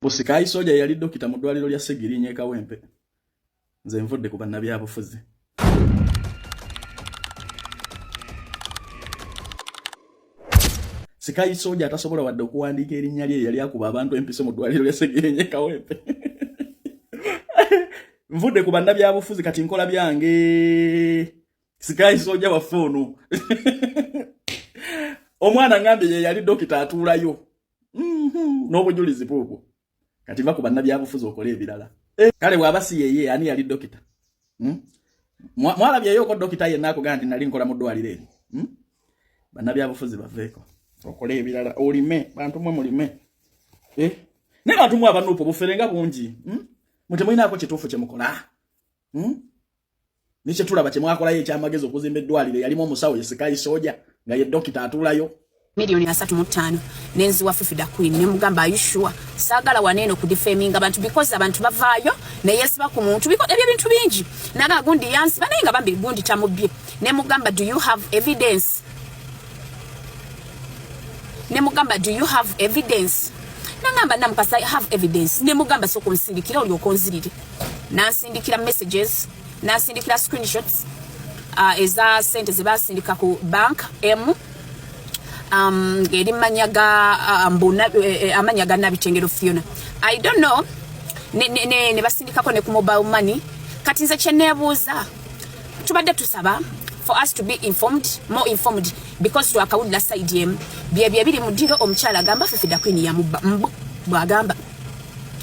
Busikayi soja yali dokita mu ddwaliro lya Segirinnya Kawempe. Nze nvudde ku bannabyabufuzi. Sikayi soja atasobola wadde okuwandiika erinnya lye yali akuba abantu empise mu ddwaliro lya Segirinnya Kawempe. Nvudde ku bannabyabufuzi kati nkola byange. Sikayi soja waffe ono. Omwana ngambe ye yali dokita atuulayo. N'obujulizi buubwo. Kati va ku bannabyabufuzi okola ebirala. Kale bw'abasi yeye ani yali dokita? Mwalabyeyo ko dokita yenna akugamba nti nali nkola mu ddwaliro eri. Bannabyabufuzi baveeko. Okola ebirala olime bantu mwe mulime. Ne bantu mwe abanupo buferenga bungi. Mutemwinaako kituufu kye mukola. Niche tulaba kye mwakola ye kyamagezi okuzimba eddwaliro yalimu omusawo ye Sikayi soja nga ye dokita atuulayo. Milioni 3.5 nenzi wa Fifi Da Queen ne mugamba ayushua sagala waneno ku defaming abantu because abantu bavaayo ne yesiba ku muntu biko ebyo bintu bingi naga gundi yansi banenga bambi gundi tamubye ne mugamba do you have evidence ne mugamba do you have evidence nangamba namukasa I have evidence ne mugamba soko nsindikira oli okonzirire nansindikira messages nansindikira screenshots eza sente ze basindika ku bank M ngeri manyaga mbona amanyaga nabitengero Fiona. I don't know ne basindikako ne ku mobile money kati nze kyenebuuza tubadde tusaba for us to be informed, more informed because to akawulira side yem bye biri mudiro omukyala gamba Fifi Da Queen ya bwagamba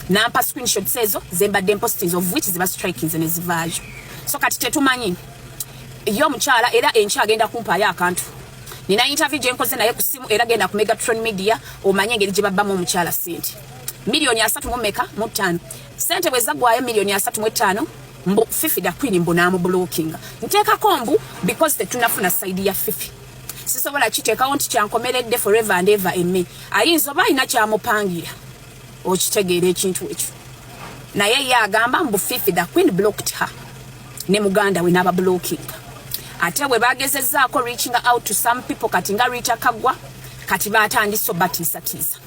nampa screenshots ezo zembadde postings of which ziba strikings ne zivaayo so kati tetumanyi yo omukyala era encha agenda kumpaya akantu nina interview je nkoze naye ku simu era genda ku Megatron Media omanye engeri gye babbamu omukyala sente milioni 3.5 sente bwe zagwayo milioni 3.5 mbo Fifi Da Queen mbona mu blocking nteeka kombu because tunafuna side ya Fifi sisobola kiteeka onti kyankomeredde forever and ever in me ayinzo bayina kyamupangira okitegeera ekintu ekyo naye yagamba mbu Fifi Da Queen blocked her ne muganda we naba blocking ate bwe bagezezzaako reaching out to some people kati nga Rita Kagwa kati batandiso batiisatiisa.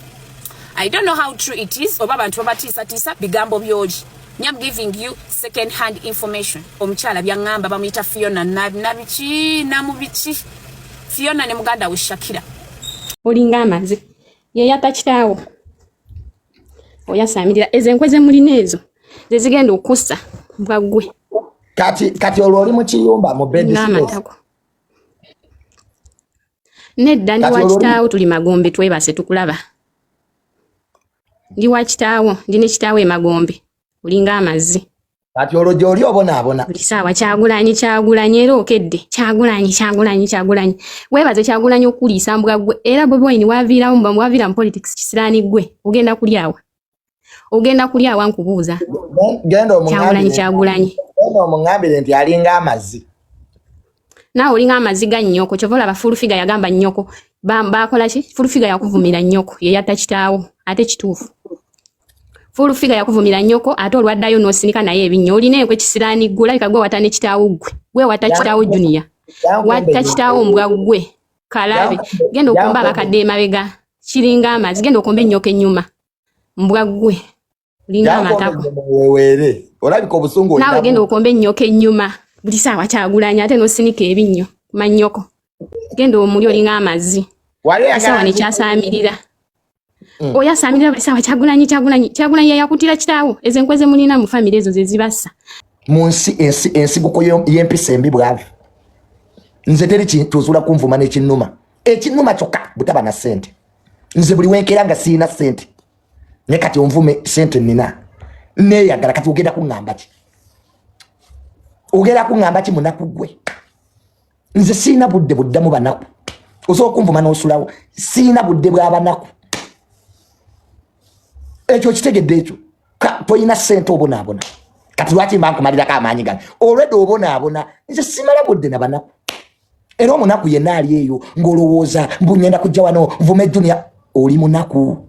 I don't know how true it is oba abantu babatiisatiisa bigambo byogi. I'm giving you second hand information. Omukyala byangamba bamuyita Fiona nabiki namubiki Fiona ne muganda we Shakira. Olinga amazi ye yatakitawo oyasamirira ezenkweze mulina ezo zezigenda okussa bwagwe kati olwo mu kiyumba mu bed space nedda ndi wakitaawo tuli Magombe twebase tukulaba ndi wakitaawo ndi ne kitaawo Magombe olinga amazi kati olwo gy'oli obona buli saawa Kyagulanyi era okedde Kyagulanyi weebaze Kyagulanyi okuliisa mbwagwe era Bobi Wine waviirawo waviira mu politics kisiraani gwe ogenda kulyawa nkubuuza Kyagulanyi omungambire nti alinga amazi naawe olinga amazi ga nnyoko kyova olaba Fulufiga yagamba nnyoko bakola ki Fulufiga yakuvumira nnyoko ye yatta kitaawo ate kituufu Fulufiga yakuvumira nnyoko ate olwaddayo n'osinika naye ebinnyo olina enkwe kisiraani gwe olabika gwe watta ne kitaawo gwe watta kitaawo Junior watta kitaawo mbwa gwe kalabe genda okumba abakadde emabega kiringa amazi genda okumba ennyoko ennyuma mbwa gwe olinga amatako olabika obusungu naawe genda okomba ennyoko ennyuma buli saawa Kyagulanyi ate n'osinika ebinnyo mannyoko genda omuli olinga amazi saawa nekyasaamirira oyasaamirira buli saawa Kyagulanyi yayakutira kitaawo ezenkweze mulina mu famire ezo zezibassa mu nsi ensibuko y'empisa embi bwavi nze teri kintuzuula kunvuma n'ekinnuma ekinnuma kyokka butaba na ssente nze buli wenkeera nga siina ssente ne kati onvume ssente nina neeyagala kati ogenda kuŋŋamba ki munaku gwe nze siina budde buddamu banaku osobola okunvuma n'osulawo siina budde bw'abanaku ekyo kitegedde ekyo toyina ssente obonaabona kati lwaki mba nkumalirako amaanyi gange olwedde obonaabona nze simala budde na banaku era omunaku yenna ali eyo ng'olowooza mbu ngenda kujja wano nvume Junior oli munaku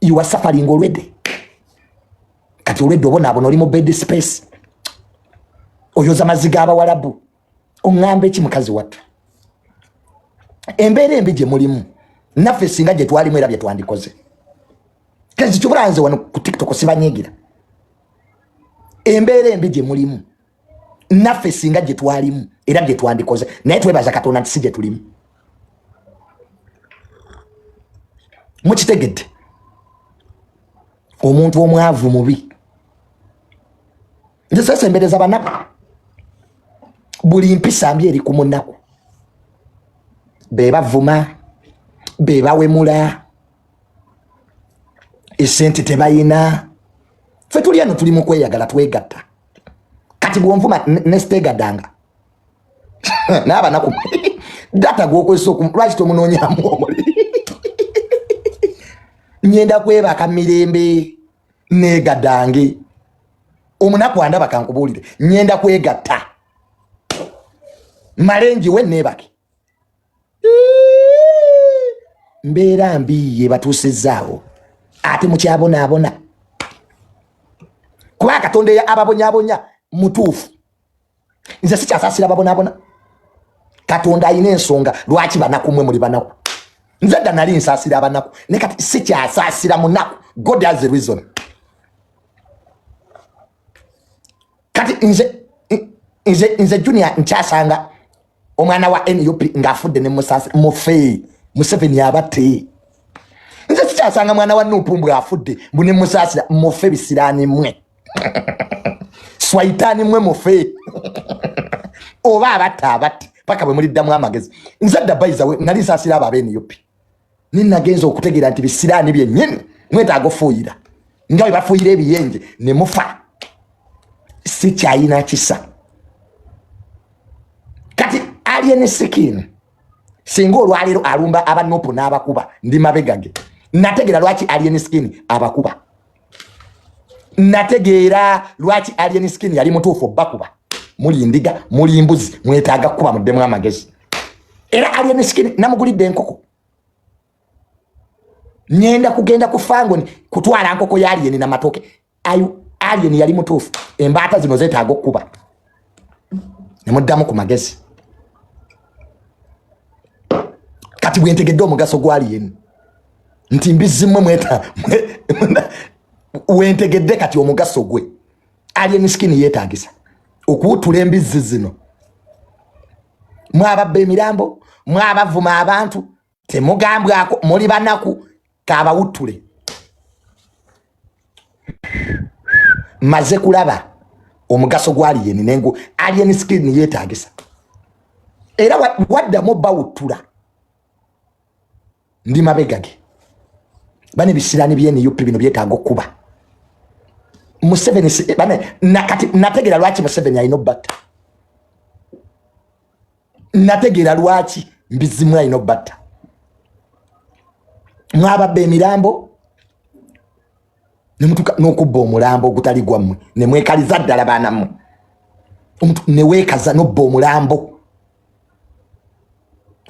you are suffering already kati olwedde obonaabona oli mu bed space oyoza maziga abawalabu oŋŋamba eki mukazi wattu embeera embi gye mulimu naffe singa gye twalimu era bye twandikoze kazi chubulanze wano ku TikTok sibanyegira embere mbije mulimu naffe singa gye twalimu era gye twandikoze naye twebaza Katonda nti si gye tulimu mukitegedde omuntu omwavu mubi nze sesembereza banaku buli mpisa mbi eri ku munnaku bebavuma bebawemula esente tebayina ffe tuli eno tuli mu kweyagala twegatta kati bwonvuma nesitegadanga n'abanaku data gwokozesa lwaki tomunoonyamu omuli nyenda kwebaka mirembe negadange omunaku andaba kankubuulire nyenda kwegatta malenji we nebake mbeera mbi ye batuusizaawo ate mukyabonaabona kuba Katonda ababonyabonya mutuufu nze sikyasaasira babonaabona Katonda ayina ensonga lwaki banaku mwe muli banaku nze dda nali nsaasira abanaku ne kati sikyasaasira munaku God has a reason kati nze Junior nkyasanga omwana wa NUP ng'afudde ne mufe Museveni abatte nze sikyasanga mwana wa Nupumbwe afudde mbune musaasira mufe bisiraani mwe swaitani mwe mufe oba abatte paka bwe muliddamu amagezi nze dda bayiza we nali nsaasira abo NUP ninagenza okutegeera nti bisiraani byennyini mwetaaga ofuuyira nga bwe bafuuyira ebiyenje ne mufa sikyayina kisa kati alien skin singa olwaliro alumba abanopu n'abakuba ndi mabegage nategeera lwaki alien skin abakuba nategeera lwaki alien skin yali mutuufu bakuba muli ndiga muli mbuzi mwetaaga kuba muddemu amagezi era alien skin namugulidde enkoko nyenda kugenda kufangoni kutwala nkoko ya alien na matoke ayu alien yali mutuufu embaata zino zeetaaga okuba ne muddamu ku magezi kati bwentegedde omugaso gwa alien nti mbizimwe mweta wentegedde kati omugaso gwe alien skin yeetaagisa okuwutula embizzi zino mwababba emirambo mwabavuma abantu temugambwako muli banaku kabawutule maze kulaba omugaso gwa alien nengo alien skin yeetaagisa era waddamu bawutula ndi mabegage bane bisirani byene yupi bino byetaaga okuba Museveni bane nakati nategeera lwaki Museveni ayino batta nategeera lwaki mbizimu ayino batta mwababba emirambo nemutuka n'okubba omulambo ogutali gwammwe ne mwekaliza ddala baana mmwe omuntu ne weekaza n'obba omulambo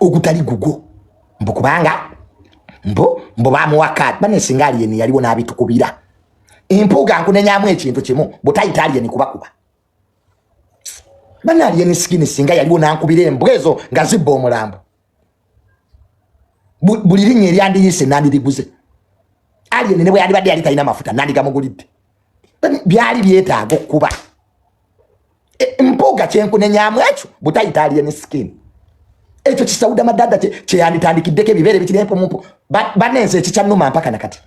ogutali gugwo mbu kubanga mbo bamuwaka bane singa alien yaliwo n'abitukubira empuga nkunenyamu ekintu kimu butayita alien kubakuba bane alien skin singa yaliwo n'ankubira embwezo nga zibba omulambo buli linnya eryandiyise nandiriguze alien ne bwe yandibadde yali talina mafuta nandigamugulidde byali byetaaga okuba empuga kyenkunenyamu ekyo butayita alien skin ekyo kisawuda madada kyeyanditandikiddeko ebibeere bikiri empumumpu banensi ekikyanuma mpaka nakati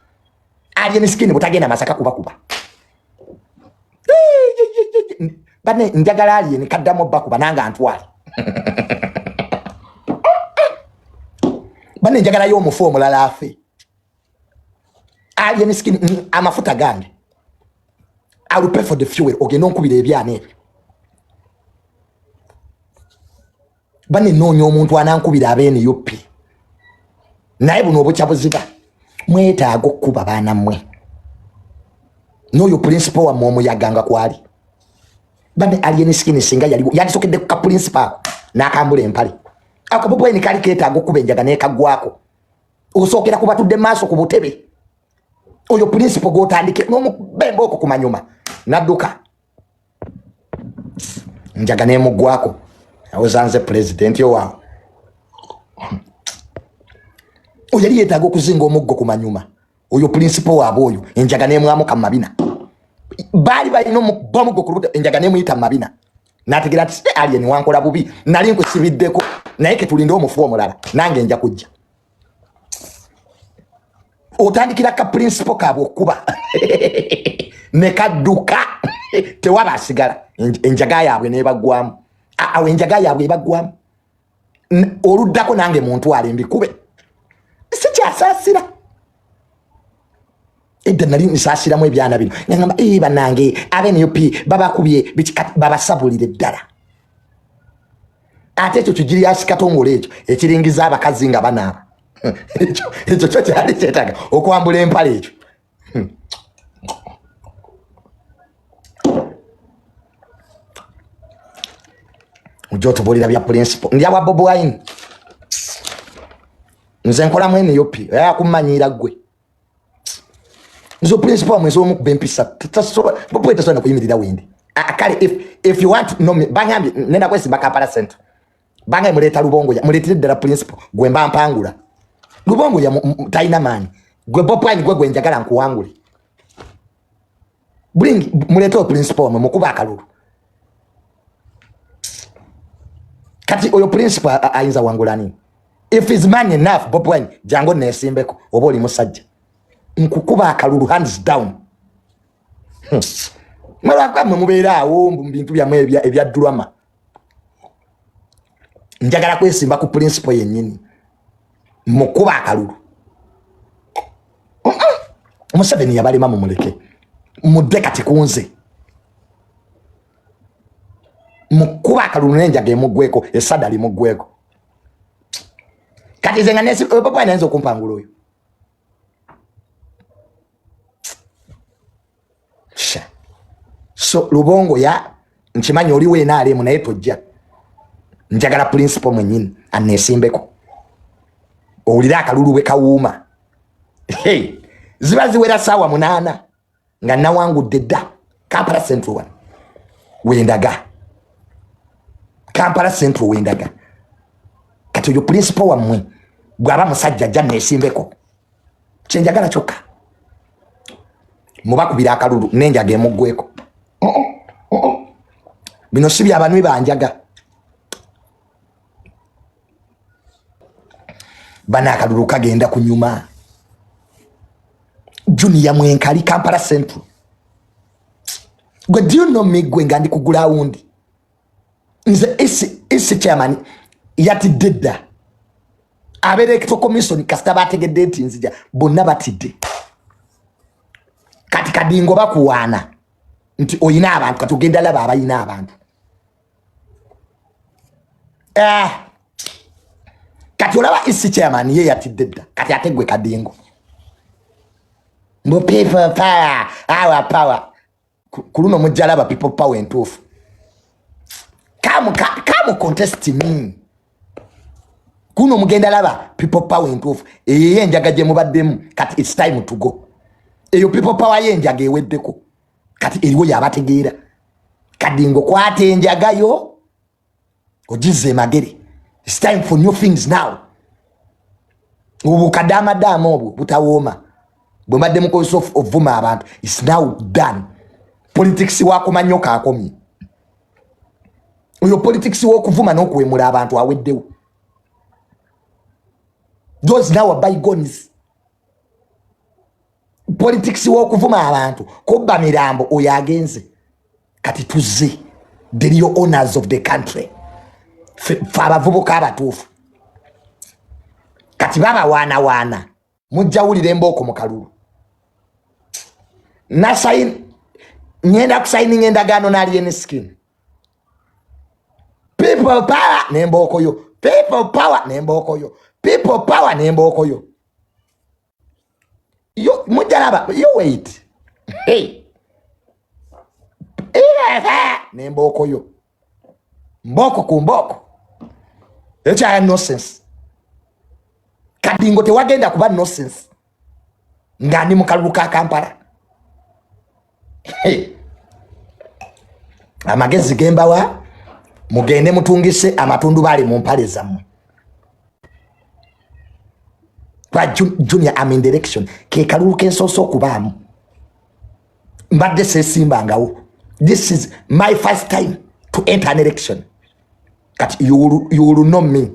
alien skin butagenda masaka kubakuba bane njagala alien kaddamu bakuba nanga ntwale bane njagala y'omufu omulala afe alien skin amafuta gange I will pay for the fuel ogenda onkubira ebyana ebyo bane noonya omuntu anankubira abeene yoppi naye buno obukya buziba mwetaaga okuba baana mmwe n'oyo principal wammwe omuyaga nga kwali bane alien skin singa yaliwo yandisokedde ku ka principal n'akambula empale akabubweni kali keetaaga okuba enjaga n'ekaggwako osookera ku batudde maaso ku butebe oyo principal gw'otandike n'omubembe okwo ku manyuma n'adduka njaga n'emuggwako awozanze president yowawe oyo yali yeetaaga okuzinga omuggo ku manyuma oyo principal waboyo enjaga nemwamu kamabina bali balino bomu gokurubuta enjaga nemuyita mabina nategera ati alien wankola bubi nali nkusibiddeko naye ke tulinde omufu omulala nange nja kujja otandikira ka principal kabo kuba ne kadduka tewaba asigala enjaga yaabwe nebagwamu awe enjaga yaabwe ebagwamu oluddako nange muntu alimbikube sikyasasira edda nali nsasiramu ebyana bino ngamba banange abeneyo babakubye babasabulire ddala ate ekyo kigiri asikatongole ekyo ekiringiza abakazi nga banaaba ekyo kyo kyali kyetaga okwambula empale ekyo ojja otubuulira bya principal ndyawa Bobi Wine nze nkola mwene yopi yakumanyira gwe nzo principal mwezo omukuba empisa Bobi Wine tasobola kuyimirira wende kale if you want to know me bangambi nenda kwesimba Kampala Center banga muleta Lubongo ya muletire ddala principal gwe mba mpangula Lubongo ya taina mani gwe Bobi Wine gwe njagala nkuwangule bring muleta principal mukuba akalulu kati oyo principal ayinza wangulani if is man enough Bobi Wine jango nesimbeko oba oli musajja nkukuba akalulu hands down mara kwa mubeera awo mbintu byamwe ebya drama njagala kwesimba ku principal yennyini mukuba akalulu Museveni yabalema mumuleke mudde kati kunze mukuba akalulu nenjaga emugweko esadali mugweko kati zenga nesi Bobi Wine enzo kumpangula oyo so Lubongo ya nchimanyi oli weena ali munaye tojja njagala principal mwenyini anesimbeko owulira akalulu bwe kawuuma ziba ziwera saawa 8 nga nawangudde dda Kampala Central one wendaga Kampala Central wendaga kati oyo principal wammwe gwaba musajja ajja nesimbeko kyenjagala kyokka mubakubira akalulu nenjaga emugweko bino si byabantu banjaga bana akalulu kagenda kunyuma Junior Mwenkali Kampala Central gwe do you know me gwe ngandi kugula undi nze isi chairman yati dedda abere kito commission kasita bategedde enti nzija bonna batidde kati kadingo bakuwana nti oyina abantu katugenda laba abayina abantu kati olaba isi chairman ye yatidde dda kati ategwe kadingo mbo people power our power kuluno mujalaba people power entufu come contest me kuno mugenda laba people power entufu eye njaga je mubaddemu kati it's time to go eyo people power ye njaga eweddeko kati eriwo yabategeera kadingo kwate njaga yo ojize magere it's time for new things now ubu kadama dama obu butawooma bwembadde mukozesa ovuma abantu it's now done politics wako manyoka akomye oyo politics wokuvuma n'okuwemula abantu aweddewo those now bygones politics wokuvuma abantu kubba mirambo oyo agenze kati tuzze the real owners of the country fa abavubuka abatuufu kati baba wana mujjawulire emboko mu kalulu na sign nyenda kusigning endagaano n'alien skin people power nemboko yo people power nemboko yo people power nemboko yo yo mujalaba yo wait hey nemboko yo mboko ku mboko echa nonsense kadingo te wagenda kuba nonsense ngani mukalulu ka Kampala amagezi gembawa mugende mutungise amatundu bali mu mpale zammwe kwa junior I'm in direction ke kalulu kensoso kubaamu mbadde sesimbangawo. This is my first time to enter an election. Kati you will know me.